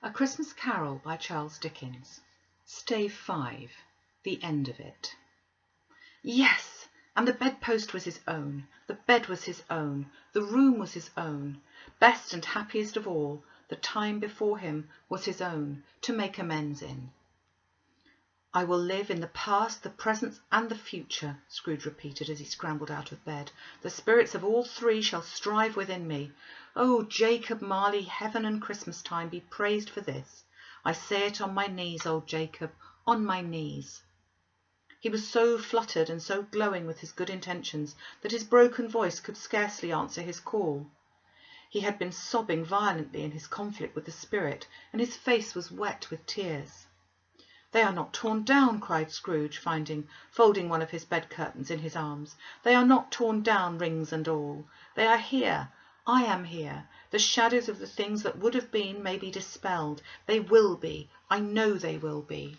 A Christmas Carol by Charles Dickens. Stave 5. The end of it. Yes, and the bedpost was his own, the bed was his own, the room was his own. Best and happiest of all, the time before him was his own, to make amends in. I will live in the past, the present and the future, Scrooge repeated as he scrambled out of bed. The spirits of all three shall strive within me. Oh, Jacob Marley, heaven and Christmas time be praised for this. I say it on my knees, old Jacob, on my knees. He was so fluttered and so glowing with his good intentions that his broken voice could scarcely answer his call. He had been sobbing violently in his conflict with the spirit, and his face was wet with tears. They are not torn down, cried Scrooge, folding one of his bed curtains in his arms. They are not torn down, rings and all. They are here. I am here. The shadows of the things that would have been may be dispelled. They will be. I know they will be.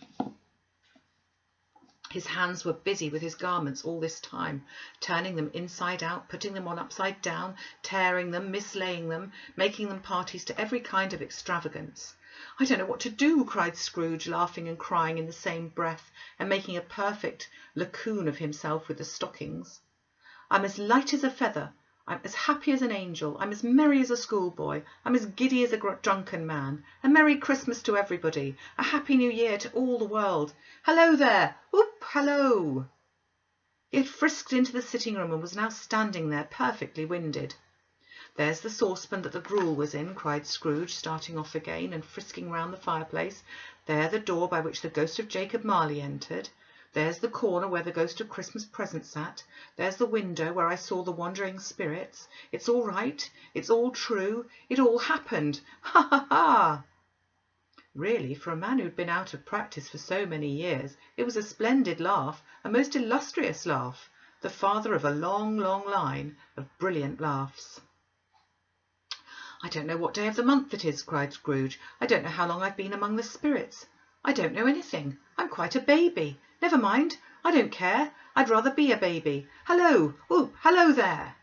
His hands were busy with his garments all this time, turning them inside out, putting them on upside down, tearing them, mislaying them, making them parties to every kind of extravagance. I don't know what to do, cried Scrooge, laughing and crying in the same breath, and making a perfect lacoon of himself with the stockings. I'm as light as a feather. I'm as happy as an angel. I'm as merry as a schoolboy. I'm as giddy as a drunken man. A Merry Christmas to everybody. A Happy New Year to all the world. Hello there! Whoop! Hello! He had frisked into the sitting room and was now standing there, perfectly winded. There's the saucepan that the gruel was in, cried Scrooge, starting off again and frisking round the fireplace. There the door by which the ghost of Jacob Marley entered. There's the corner where the ghost of Christmas present sat. There's the window where I saw the wandering spirits. It's all right. It's all true. It all happened. Ha, ha, ha! Really, for a man who'd been out of practice for so many years, it was a splendid laugh, a most illustrious laugh, the father of a long, long line of brilliant laughs. I don't know what day of the month it is, cried Scrooge. I don't know how long I've been among the spirits. I don't know anything. I'm quite a baby. Never mind. I don't care. I'd rather be a baby. Hello! Whoop! Hello there!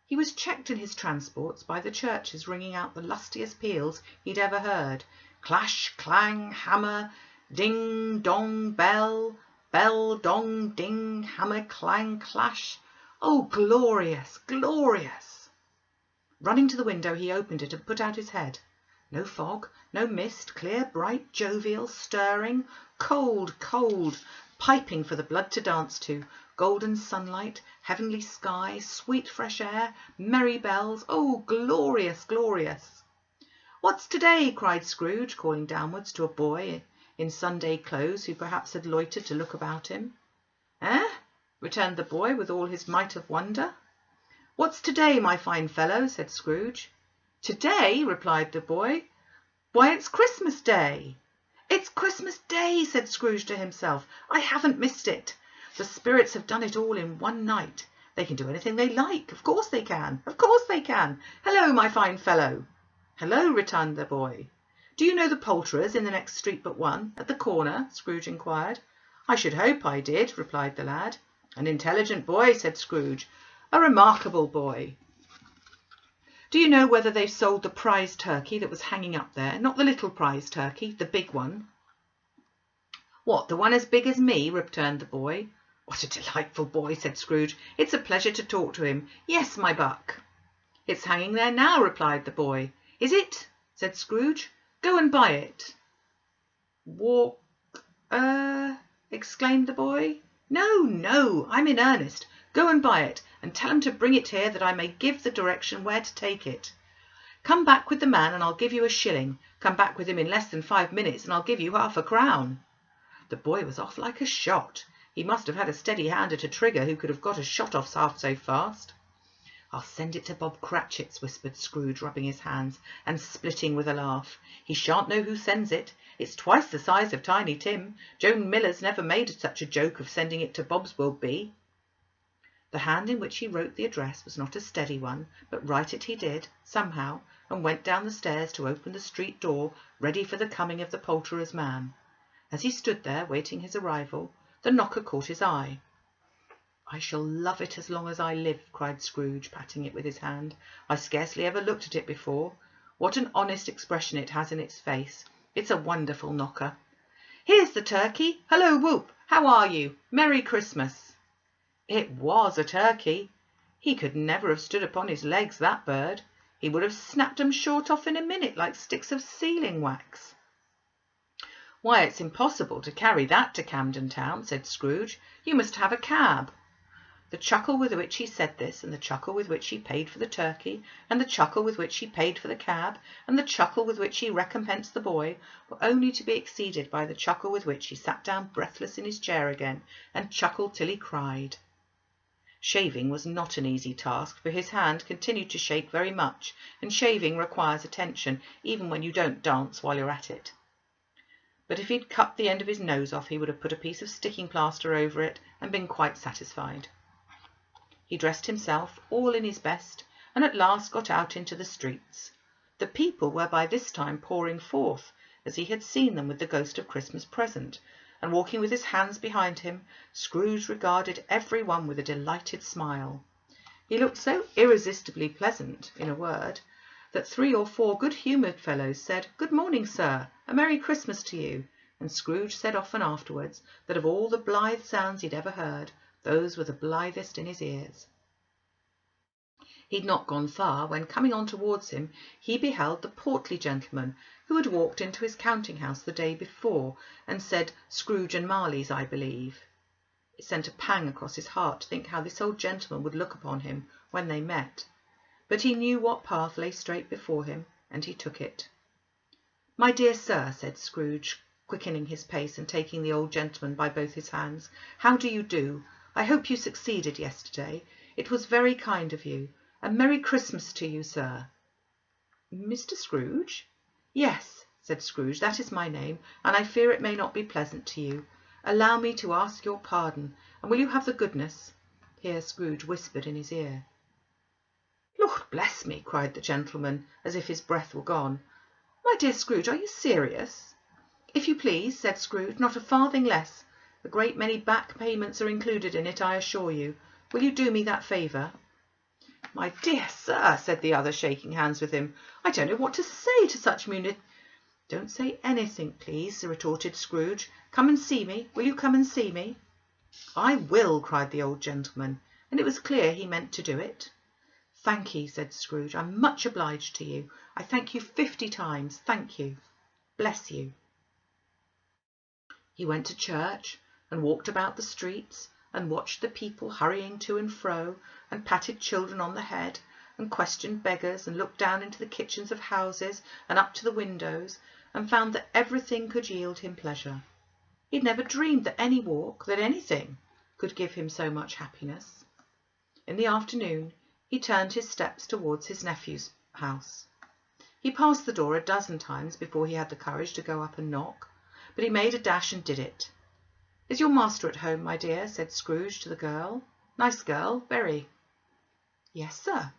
He was checked in his transports by the churches ringing out the lustiest peals he'd ever heard. Clash, clang, hammer, ding, dong, bell, bell, dong, ding, hammer, clang, clash. Oh, glorious, glorious! Running to the window, he opened it and put out his head. No fog, no mist, clear, bright, jovial, stirring, cold, cold, piping for the blood to dance to, golden sunlight, heavenly sky, sweet fresh air, merry bells. Oh, glorious, glorious! What's today? Cried Scrooge, calling downwards to a boy in Sunday clothes who perhaps had loitered to look about him. Eh? Returned the boy with all his might of wonder. What's today, my fine fellow? Said Scrooge. Today? Replied the boy. Why, it's Christmas Day. It's Christmas Day, said Scrooge to himself. I haven't missed it. The spirits have done it all in one night. They can do anything they like. Of course they can. Of course they can. Hello, my fine fellow. Hello, returned the boy. Do you know the poulterers in the next street but one, at the corner? Scrooge inquired. I should hope I did, replied the lad. An intelligent boy, said Scrooge. A remarkable boy. Do you know whether they've sold the prize turkey that was hanging up there? Not the little prize turkey, the big one. What, the one as big as me? Returned the boy. What a delightful boy, said Scrooge. It's a pleasure to talk to him. Yes, my buck. It's hanging there now, replied the boy. Is it? Said Scrooge. Go and buy it. Walk, exclaimed the boy. No, no, I'm in earnest. Go and buy it, and tell him to bring it here that I may give the direction where to take it. Come back with the man and I'll give you a shilling. Come back with him in less than 5 minutes and I'll give you half a crown. The boy was off like a shot. He must have had a steady hand at a trigger who could have got a shot off half so fast. I'll send it to Bob Cratchits, whispered Scrooge, rubbing his hands and splitting with a laugh. He shan't know who sends it. It's twice the size of Tiny Tim. Joan Miller's never made such a joke of sending it to Bob's will be. The hand in which he wrote the address was not a steady one, but write it he did, somehow, and went down the stairs to open the street door, ready for the coming of the poulterer's man. As he stood there, waiting his arrival, the knocker caught his eye. I shall love it as long as I live, cried Scrooge, patting it with his hand. I scarcely ever looked at it before. What an honest expression it has in its face. It's a wonderful knocker. Here's the turkey. Hello, Whoop. How are you? Merry Christmas. It was a turkey. He could never have stood upon his legs, that bird. He would have snapped 'em short off in a minute like sticks of sealing wax. Why, it's impossible to carry that to Camden Town, said Scrooge. You must have a cab. The chuckle with which he said this, and the chuckle with which he paid for the turkey, and the chuckle with which he paid for the cab, and the chuckle with which he recompensed the boy, were only to be exceeded by the chuckle with which he sat down breathless in his chair again, and chuckled till he cried. Shaving was not an easy task, for his hand continued to shake very much, and shaving requires attention, even when you don't dance while you're at it. But if he'd cut the end of his nose off, he would have put a piece of sticking plaster over it and been quite satisfied. He dressed himself all in his best, and at last got out into the streets. The people were by this time pouring forth, as he had seen them with the ghost of Christmas present, and walking with his hands behind him, Scrooge regarded every one with a delighted smile. He looked so irresistibly pleasant, in a word, that 3 or 4 good-humoured fellows said, "Good morning, sir, a Merry Christmas to you," and Scrooge said often afterwards that of all the blithe sounds he'd ever heard, those were the blithest in his ears. He'd not gone far when, coming on towards him, he beheld the portly gentleman who had walked into his counting-house the day before and said, "Scrooge and Marley's, I believe." It sent a pang across his heart to think how this old gentleman would look upon him when they met, but he knew what path lay straight before him, and he took it. "My dear sir," said Scrooge, quickening his pace and taking the old gentleman by both his hands, "how do you do? I hope you succeeded yesterday. It was very kind of you. A Merry Christmas to you, sir." "Mr. Scrooge?" "Yes," said Scrooge, "that is my name, and I fear it may not be pleasant to you. Allow me to ask your pardon, and will you have the goodness—" Here Scrooge whispered in his ear. "Lord bless me!" cried the gentleman, as if his breath were gone. "My dear Scrooge, are you serious?" "If you please," said Scrooge, "not a farthing less. A great many back payments are included in it, I assure you. Will you do me that favour?" "My dear sir," said the other, shaking hands with him, "I don't know what to say to such "Don't say anything, please," retorted Scrooge. "Come and see me. Will you come and see me?" "I will," cried the old gentleman, and it was clear he meant to do it. "Thank ye," said Scrooge. "I'm much obliged to you. I thank you 50 times. Thank you. Bless you." He went to church, and walked about the streets, and watched the people hurrying to and fro, and patted children on the head, and questioned beggars, and looked down into the kitchens of houses and up to the windows, and found that everything could yield him pleasure. He'd never dreamed that any walk, that anything, could give him so much happiness. In the afternoon he turned his steps towards his nephew's house. He passed the door a dozen times before he had the courage to go up and knock, but he made a dash and did it. "Is your master at home, my dear?" said Scrooge to the girl. "Nice girl, very." "Yes, sir."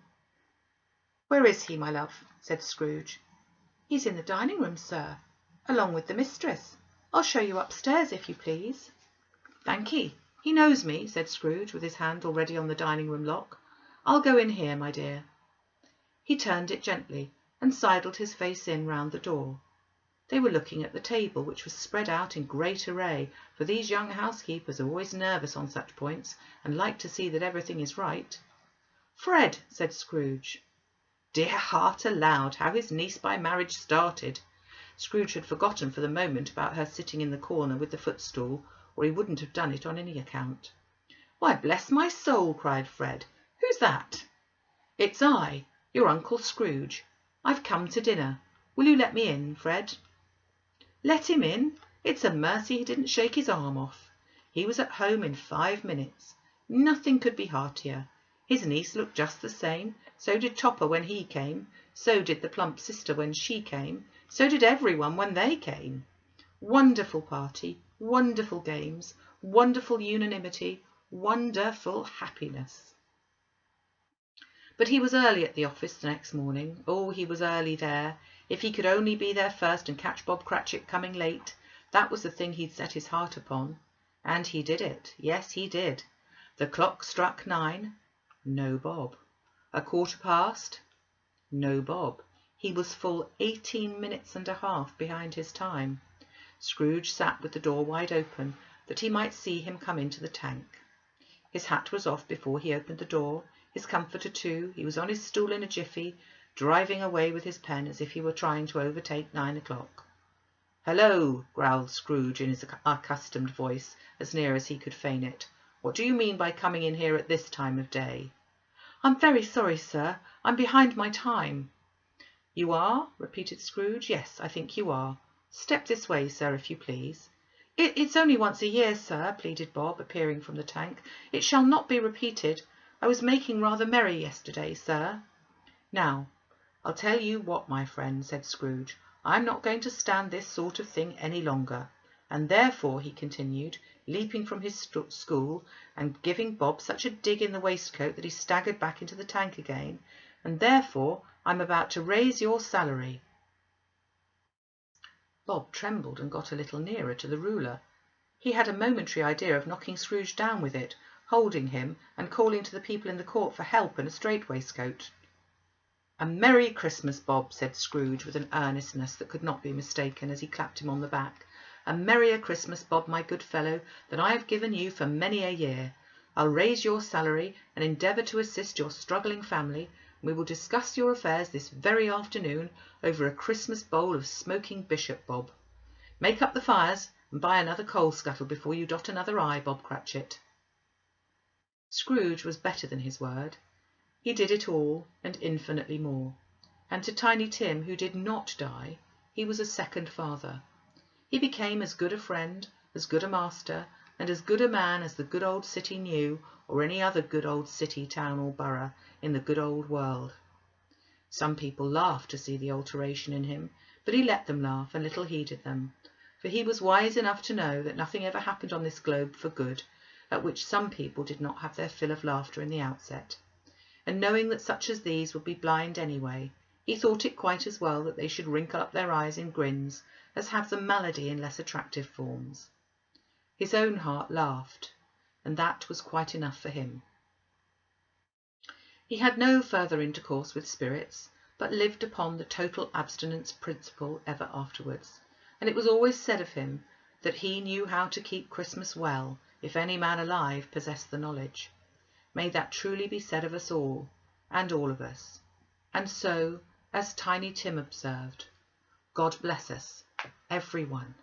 "Where is he, my love?" said Scrooge. "He's in the dining-room, sir, along with the mistress. I'll show you upstairs, if you please." "Thank'ee. He knows me," said Scrooge, with his hand already on the dining-room lock. "I'll go in here, my dear." He turned it gently, and sidled his face in round the door. They were looking at the table, which was spread out in great array, for these young housekeepers are always nervous on such points, and like to see that everything is right. "Fred," said Scrooge. Dear heart allowed, how his niece by marriage started! Scrooge had forgotten for the moment about her sitting in the corner with the footstool, or he wouldn't have done it on any account. "Why, bless my soul!" cried Fred. "Who's that?" "It's I, your Uncle Scrooge. I've come to dinner. Will you let me in, Fred?" Let him in? It's a mercy he didn't shake his arm off. He was at home in 5 minutes. Nothing could be heartier. His niece looked just the same. So did Topper when he came. So did the plump sister when she came. So did everyone when they came. Wonderful party, wonderful games, wonderful unanimity, wonderful happiness. But he was early at the office the next morning. Oh, he was early there. If he could only be there first and catch Bob Cratchit coming late, that was the thing he'd set his heart upon. And he did it. Yes, he did. The clock struck 9. No Bob. 1/4 past. No Bob. He was full 18 minutes and a half behind his time. Scrooge sat with the door wide open, that he might see him come into the tank. His hat was off before he opened the door, his comforter too. He was on his stool in a jiffy, driving away with his pen as if he were trying to overtake 9 o'clock. "Hello," growled Scrooge in his accustomed voice, as near as he could feign it. "What do you mean by coming in here at this time of day?" "I'm very sorry, sir. I'm behind my time." "You are?" repeated Scrooge. "Yes, I think you are. Step this way, sir, if you please." It's only once a year, sir," pleaded Bob, appearing from the tank. "It shall not be repeated. I was making rather merry yesterday, sir." "Now, I'll tell you what, my friend," said Scrooge. "I'm not going to stand this sort of thing any longer. And therefore," he continued, leaping from his stool and giving Bob such a dig in the waistcoat that he staggered back into the tank again, "and therefore I'm about to raise your salary." Bob trembled and got a little nearer to the ruler. He had a momentary idea of knocking Scrooge down with it, holding him, and calling to the people in the court for help and a strait waistcoat. "A Merry Christmas, Bob," said Scrooge with an earnestness that could not be mistaken, as he clapped him on the back. "A merrier Christmas, Bob, my good fellow, than I have given you for many a year. I'll raise your salary and endeavour to assist your struggling family, and we will discuss your affairs this very afternoon over a Christmas bowl of smoking bishop, Bob. Make up the fires and buy another coal scuttle before you dot another I, Bob Cratchit." Scrooge was better than his word. He did it all, and infinitely more. And to Tiny Tim, who did not die, he was a second father. He became as good a friend, as good a master, and as good a man as the good old city knew, or any other good old city, town, or borough in the good old world. Some people laughed to see the alteration in him, but he let them laugh and little heeded them, for he was wise enough to know that nothing ever happened on this globe for good, at which some people did not have their fill of laughter in the outset. And knowing that such as these would be blind anyway, he thought it quite as well that they should wrinkle up their eyes in grins as have the malady in less attractive forms. His own heart laughed, and that was quite enough for him. He had no further intercourse with spirits, but lived upon the total abstinence principle ever afterwards, and it was always said of him that he knew how to keep Christmas well, if any man alive possessed the knowledge. May that truly be said of us all, and all of us. And so, as Tiny Tim observed, God bless us, every one.